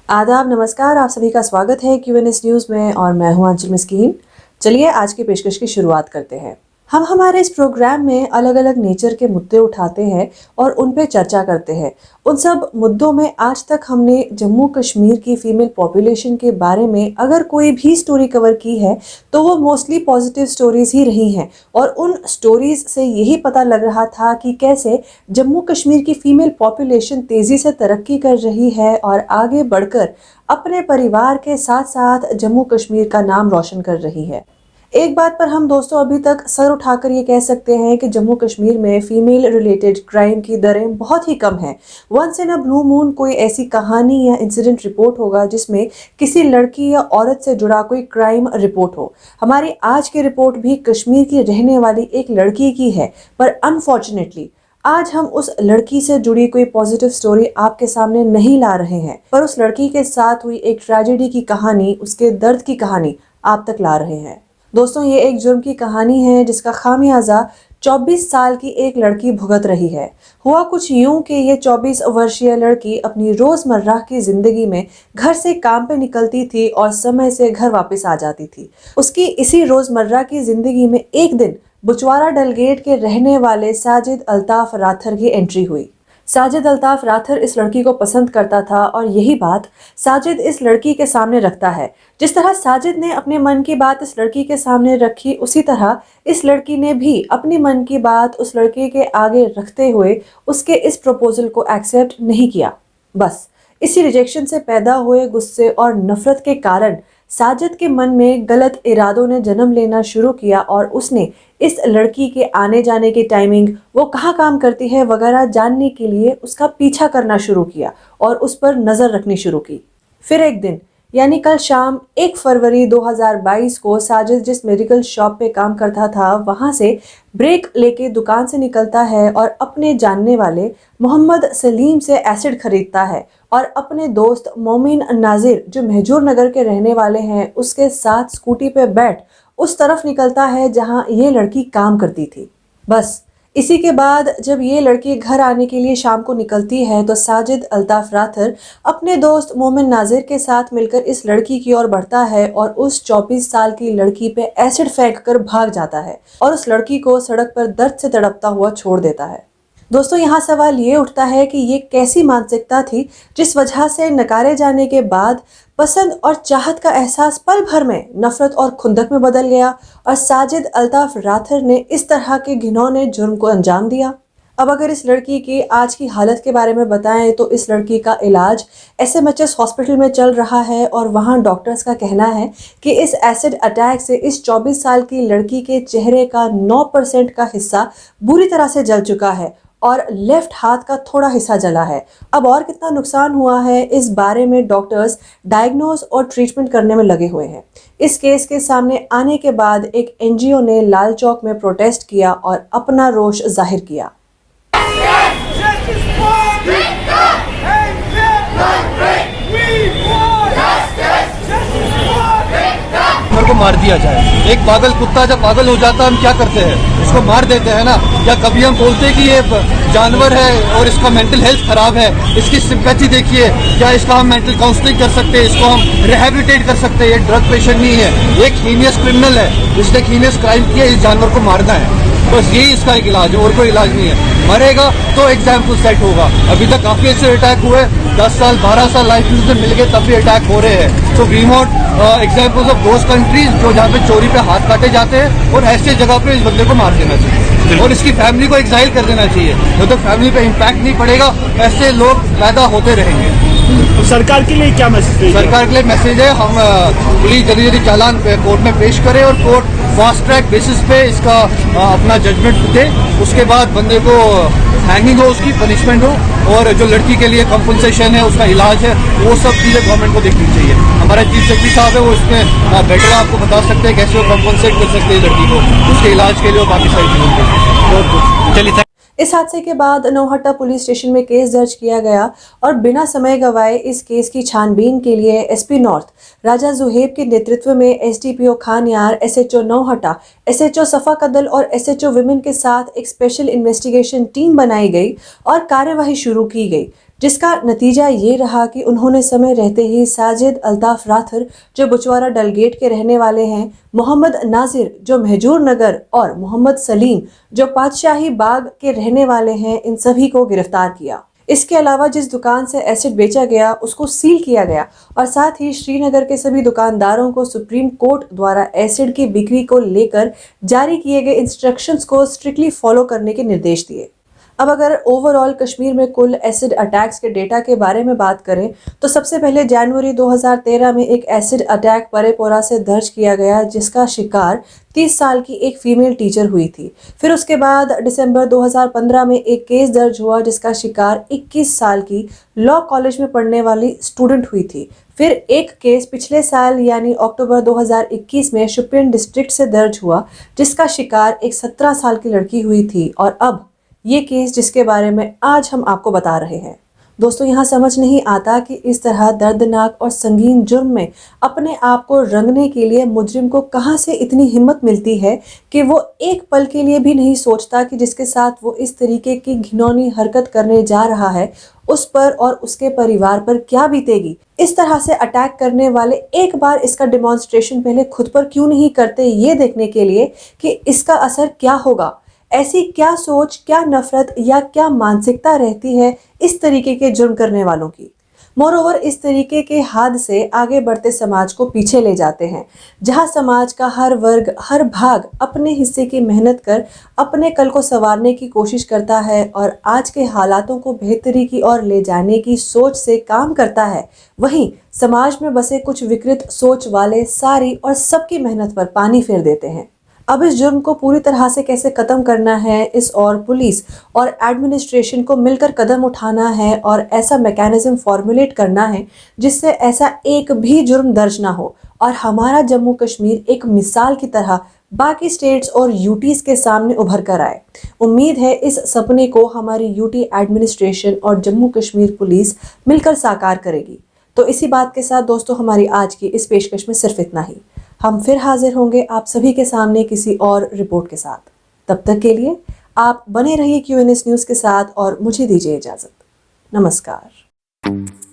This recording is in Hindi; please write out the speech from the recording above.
आदाब, नमस्कार। आप सभी का स्वागत है क्यूएनएस न्यूज़ में और मैं हूं अंजुल मिस्कीन। चलिए आज की पेशकश की शुरुआत करते हैं। हम हमारे इस प्रोग्राम में अलग अलग नेचर के मुद्दे उठाते हैं और उन पे चर्चा करते हैं। उन सब मुद्दों में आज तक हमने जम्मू कश्मीर की फीमेल पॉपुलेशन के बारे में अगर कोई भी स्टोरी कवर की है तो वो मोस्टली पॉजिटिव स्टोरीज ही रही हैं और उन स्टोरीज से यही पता लग रहा था कि कैसे जम्मू कश्मीर की फीमेल पॉपुलेशन तेजी से तरक्की कर रही है और आगे बढ़कर अपने परिवार के साथ साथ जम्मू कश्मीर का नाम रोशन कर रही है। एक बात पर हम दोस्तों अभी तक सर उठाकर ये कह सकते हैं कि जम्मू कश्मीर में फीमेल रिलेटेड क्राइम की दरें बहुत ही कम हैं। Once in a blue moon कोई ऐसी कहानी या इंसिडेंट रिपोर्ट होगा जिसमें किसी लड़की या औरत से जुड़ा कोई क्राइम रिपोर्ट हो। हमारी आज की रिपोर्ट भी कश्मीर की रहने वाली एक लड़की की है, पर अनफॉर्चुनेटली आज हम उस लड़की से जुड़ी कोई पॉजिटिव स्टोरी आपके सामने नहीं ला रहे हैं, पर उस लड़की के साथ हुई एक ट्रेजेडी की कहानी, उसके दर्द की कहानी आप तक ला रहे हैं। दोस्तों, ये एक जुर्म की कहानी है जिसका खामियाजा 24 साल की एक लड़की भुगत रही है। हुआ कुछ यूं कि ये 24 वर्षीय लड़की अपनी रोजमर्रा की जिंदगी में घर से काम पे निकलती थी और समय से घर वापस आ जाती थी। उसकी इसी रोजमर्रा की जिंदगी में एक दिन बुचवारा डलगेट के रहने वाले साजिद अल्ताफ राथर की एंट्री हुई। साजिद अल्ताफ राथर इस लड़की को पसंद करता था और यही बात साजिद इस लड़की के सामने रखता है। जिस तरह साजिद ने अपने मन की बात इस लड़की के सामने रखी, उसी तरह इस लड़की ने भी अपनी मन की बात उस लड़के के आगे रखते हुए उसके इस प्रपोजल को एक्सेप्ट नहीं किया। बस इसी रिजेक्शन से पैदा हुए गुस्से और नफरत के कारण साजिद के मन में गलत इरादों ने जन्म लेना शुरू किया और उसने इस लड़की के आने जाने की टाइमिंग, वो कहाँ काम करती है वगैरह जानने के लिए उसका पीछा करना शुरू किया और उस पर नज़र रखनी शुरू की। फिर एक दिन यानी कल शाम 1 फरवरी 2022 को साजिद जिस मेडिकल शॉप पे काम करता था वहां से ब्रेक लेके दुकान से निकलता है और अपने जानने वाले मोहम्मद सलीम से एसिड खरीदता है और अपने दोस्त मोमिन नाजिर जो महजूर नगर के रहने वाले हैं उसके साथ स्कूटी पे बैठ उस तरफ निकलता है जहां ये लड़की काम करती थी। बस इसी के बाद जब ये लड़की घर आने के लिए शाम को निकलती है तो साजिद अल्ताफ राथर अपने दोस्त मोमिन नाजिर के साथ मिलकर इस लड़की की ओर बढ़ता है और उस 24 साल की लड़की पे एसिड फेंक कर भाग जाता है और उस लड़की को सड़क पर दर्द से तड़पता हुआ छोड़ देता है। दोस्तों, यहाँ सवाल ये उठता है कि ये कैसी मानसिकता थी जिस वजह से नकारे जाने के बाद पसंद और चाहत का एहसास पल भर में नफरत और खुंदक में बदल गया और साजिद अल्ताफ राथर ने इस तरह के घिनौने जुर्म को अंजाम दिया। अब अगर इस लड़की की आज की हालत के बारे में बताएं तो इस लड़की का इलाज एसएमएचएस हॉस्पिटल में चल रहा है और वहां डॉक्टर्स का कहना है कि इस एसिड अटैक से इस 24 साल की लड़की के चेहरे का 9% का हिस्सा बुरी तरह से जल चुका है और लेफ्ट हाथ का थोड़ा हिस्सा जला है। अब और कितना नुकसान हुआ है इस बारे में डॉक्टर्स डायग्नोज और ट्रीटमेंट करने में लगे हुए हैं। इस केस के सामने आने के बाद एक एनजीओ ने लाल चौक में प्रोटेस्ट किया और अपना रोष जाहिर किया। को मार दिया जाए। एक पागल कुत्ता जब पागल हो जाता है हम क्या करते हैं, उसको मार देते हैं ना। या कभी हम बोलते हैं कि ये जानवर है और इसका मेंटल हेल्थ खराब है, इसकी सिंपैथी देखिए, क्या इसका हम मेंटल काउंसलिंग कर सकते हैं, इसको हम रिहैबिलिटेट कर सकते हैं। ये ड्रग पेशेंट नहीं है, एक हीनियस क्रिमिनल है जिसने हीनियस क्राइम किया, इस जानवर को मारना है। बस यही इसका एक इलाज है और कोई इलाज नहीं है। मरेगा तो एग्जाम्पल सेट होगा। अभी तक काफी ऐसे अटैक हुए, 10 साल 12 साल लाइफ से मिल गए तब भी अटैक हो रहे हैं। So we want examples of those countries जो जहाँ पे चोरी पे हाथ काटे जाते हैं और ऐसे जगह पे इस बंदे को मार देना चाहिए और इसकी फैमिली को एक्साइल कर देना चाहिए। जब तक फैमिली पे इम्पैक्ट नहीं पड़ेगा ऐसे लोग पैदा होते रहेंगे। सरकार के लिए क्या मैसेज है? सरकार के लिए मैसेज है, हम पुलिस जल्दी जल्दी चालान कोर्ट में पेश करें और कोर्ट फास्ट ट्रैक बेसिस पे इसका अपना जजमेंट दे। उसके बाद बंदे को हैंगिंग हो, उसकी पनिशमेंट हो और जो लड़की के लिए कंपनसेशन है, उसका इलाज है, वो सब चीज़ें गवर्नमेंट को देखनी चाहिए। हमारा चीफ सेक्रेटरी साहब है, वो इसमें बेटर आपको बता सकते हैं कैसे वो कंपनसेट कर सकते हैं लड़की को, उसके इलाज के लिए और बाकी सारी चीज़ों को। चलिए। इस हादसे के बाद नौहट्टा पुलिस स्टेशन में केस दर्ज किया गया और बिना समय गवाए इस केस की छानबीन के लिए एसपी नॉर्थ राजा जुहेब के नेतृत्व में एसडीपीओ खान यार, एसएचओ नौहट्टा, एसएचओ सफा कदल और एसएचओ विमेन के साथ एक स्पेशल इन्वेस्टिगेशन टीम बनाई गई और कार्यवाही शुरू की गई। जिसका नतीजा ये रहा कि उन्होंने समय रहते ही साजिद अल्ताफ राथर जो बुचवारा डलगेट के रहने वाले हैं, मोहम्मद नाजिर जो महजूर नगर और मोहम्मद सलीम जो पातशाही बाग के रहने वाले हैं, इन सभी को गिरफ्तार किया। इसके अलावा जिस दुकान से एसिड बेचा गया उसको सील किया गया और साथ ही श्रीनगर के सभी दुकानदारों को सुप्रीम कोर्ट द्वारा एसिड की बिक्री को लेकर जारी किए गए इंस्ट्रक्शंस को स्ट्रिक्टली फॉलो करने के निर्देश दिए। अब अगर ओवरऑल कश्मीर में कुल एसिड अटैक्स के डेटा के बारे में बात करें तो सबसे पहले जनवरी 2013 में एक एसिड अटैक परेपोरा से दर्ज किया गया, जिसका शिकार 30 साल की एक फीमेल टीचर हुई थी। फिर उसके बाद दिसंबर 2015 में एक केस दर्ज हुआ जिसका शिकार 21 साल की लॉ कॉलेज में पढ़ने वाली स्टूडेंट हुई थी। फिर एक केस पिछले साल यानी अक्टूबर 2021 में शोपियान डिस्ट्रिक्ट से दर्ज हुआ जिसका शिकार एक 17 साल की लड़की हुई थी। और अब ये केस जिसके बारे में आज हम आपको बता रहे हैं। दोस्तों, यहाँ समझ नहीं आता कि इस तरह दर्दनाक और संगीन जुर्म में अपने आप को रंगने के लिए मुजरिम को कहाँ से इतनी हिम्मत मिलती है कि वो एक पल के लिए भी नहीं सोचता कि जिसके साथ वो इस तरीके की घिनौनी हरकत करने जा रहा है उस पर और उसके परिवार पर क्या बीतेगी। इस तरह से अटैक करने वाले एक बार इसका डिमॉन्स्ट्रेशन पहले खुद पर क्यों नहीं करते, ये देखने के लिए कि इसका असर क्या होगा। ऐसी क्या सोच, क्या नफरत या क्या मानसिकता रहती है इस तरीके के जुर्म करने वालों की। मोरोवर इस तरीके के हादसे आगे बढ़ते समाज को पीछे ले जाते हैं, जहां समाज का हर वर्ग, हर भाग अपने हिस्से की मेहनत कर अपने कल को संवारने की कोशिश करता है और आज के हालातों को बेहतरी की ओर ले जाने की सोच से काम करता है। वहीं समाज में बसे कुछ विकृत सोच वाले सारी और सबकी मेहनत पर पानी फेर देते हैं। अब इस जुर्म को पूरी तरह से कैसे खत्म करना है, इस और पुलिस और एडमिनिस्ट्रेशन को मिलकर कदम उठाना है और ऐसा मैकेनिज्म फॉर्मुलेट करना है जिससे ऐसा एक भी जुर्म दर्ज ना हो और हमारा जम्मू कश्मीर एक मिसाल की तरह बाकी स्टेट्स और यूटीज के सामने उभर कर आए। उम्मीद है इस सपने को हमारी यूटी एडमिनिस्ट्रेशन और जम्मू कश्मीर पुलिस मिलकर साकार करेगी। तो इसी बात के साथ दोस्तों, हमारी आज की इस पेशकश में सिर्फ इतना ही। हम फिर हाजिर होंगे आप सभी के सामने किसी और रिपोर्ट के साथ। तब तक के लिए आप बने रहिए QNS न्यूज़ के साथ और मुझे दीजिए इजाज़त। नमस्कार।